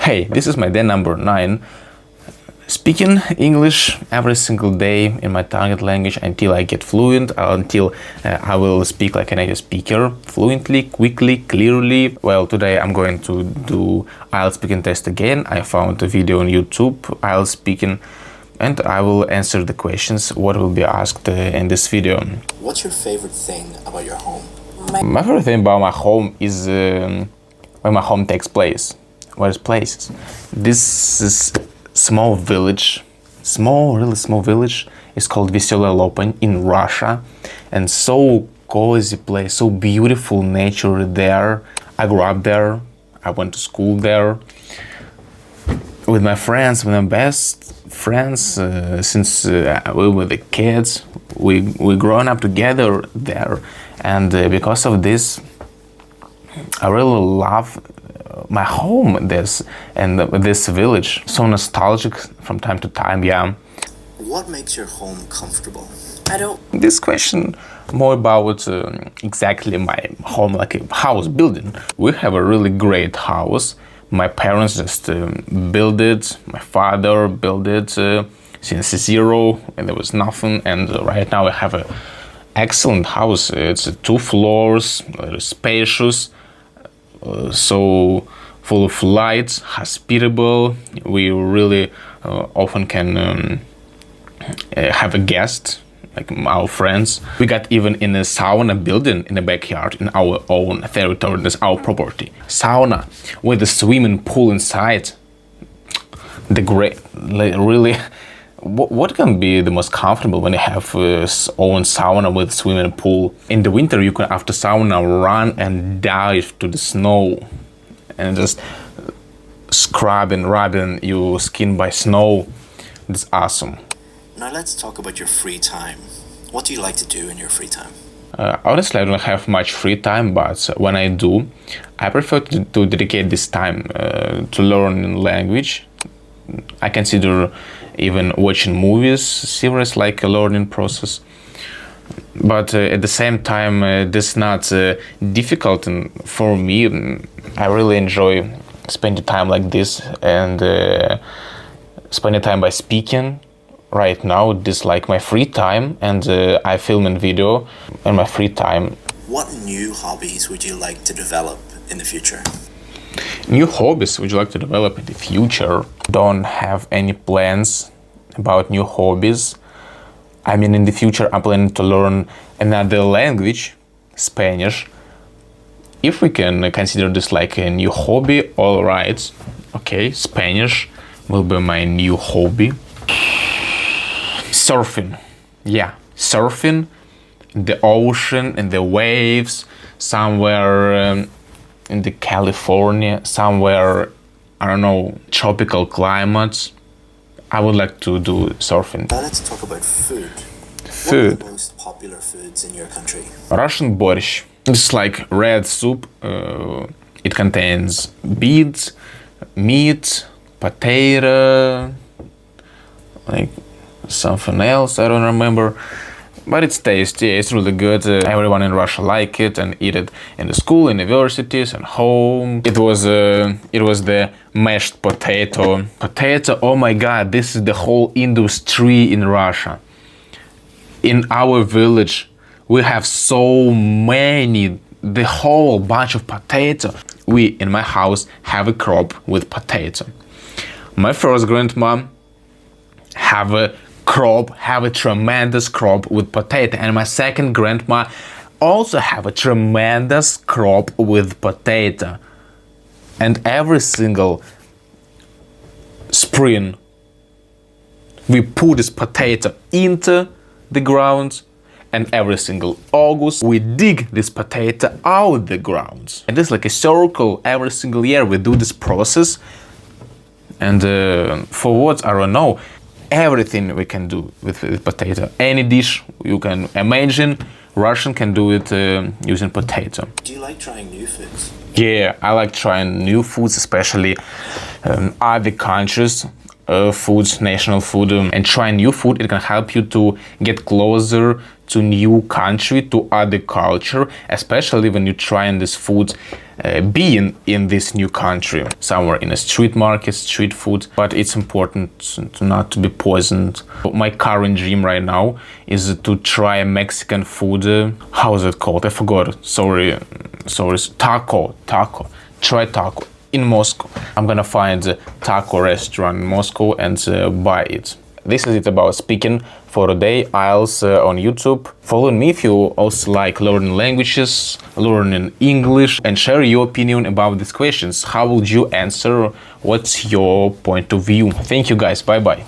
Hey, this is my day number 9. Speaking English every single day in my target language until I get fluent, until I will speak like a native speaker, fluently, quickly, clearly. Well, today I'm going to do IELTS speaking test again. I found a video on YouTube, IELTS speaking, and I will answer the questions what will be asked in this video. What's your favorite thing about your home? My favorite thing about my home is where my home takes place. Where it places. This is small village, really small village. It's called Veselaya Lopan in Russia, and so cozy place, so beautiful nature there. I grew up there. I went to school there with my friends, with my best friends since we were the kids. We grown up together there, and because of this, I really love my home, this village. So nostalgic from time to time, yeah. What makes your home comfortable? This question more about exactly my home, like a house building. We have a really great house. My parents just built it. My father built it since zero, and there was nothing. And right now I have a excellent house. It's 2 floors, spacious. So full of lights, hospitable. We really often can have a guest, like our friends. We got even in a sauna building in the backyard, in our own territory. That's our property. Sauna with a swimming pool inside. The great, really. What can be the most comfortable when you have own sauna with swimming pool? In the winter, you can after sauna run and dive to the snow, and just scrubbing, rubbing your skin by snow. It's awesome. Now let's talk about your free time. What do you like to do in your free time? Honestly, I don't have much free time, but when I do, I prefer to dedicate this time to learn language. I consider even watching movies, series like a learning process. But at the same time, this is not difficult for me. I really enjoy spending time like this and spending time by speaking. Right now, this is like my free time, and I film a video in my free time. What new hobbies would you like to develop in the future? New hobbies would you like to develop in the future? Don't have any plans about new hobbies. I mean, in the future, I'm planning to learn another language, Spanish. If we can consider this like a new hobby, all right. Okay, Spanish will be my new hobby. Surfing. Yeah, surfing in the ocean, in the waves, somewhere in the California, somewhere, I don't know, tropical climates. I would like to do surfing. Now let's talk about food. Food. What are the most popular foods in your country? Russian borscht. It's like red soup. It contains beets, meat, potato, like something else, I don't remember. But it's tasty, it's really good. Everyone in Russia like it and eat it in the school, universities, and home. It was the mashed potato. Potato, oh my god, this is the whole industry in Russia. In our village, we have so many, the whole bunch of potato. We, in my house, have a crop with potato. My first grandma have a tremendous crop with potato, and my second grandma also have a tremendous crop with potato. And every single spring we put this potato into the ground, and every single August we dig this potato out the ground. And it's like a circle. Every single year we do this process, and for what, I don't know. Everything we can do with potato. Any dish you can imagine, Russian can do it using potato. Do you like trying new foods? Yeah, I like trying new foods, especially other countries. foods, national food, and try new food. It can help you to get closer to new country, to other culture, especially when you trying this food being in this new country, somewhere in a street market, street food. But it's important to not to be poisoned. My current dream right now is to try Mexican food. How is it called? I forgot. Sorry. Taco. Try taco in Moscow. I'm gonna find a taco restaurant in Moscow and buy it. This is it about speaking for today. IELTS on YouTube. Follow me if you also like learning languages, learning English, and share your opinion about these questions. How would you answer? What's your point of view? Thank you guys. Bye bye.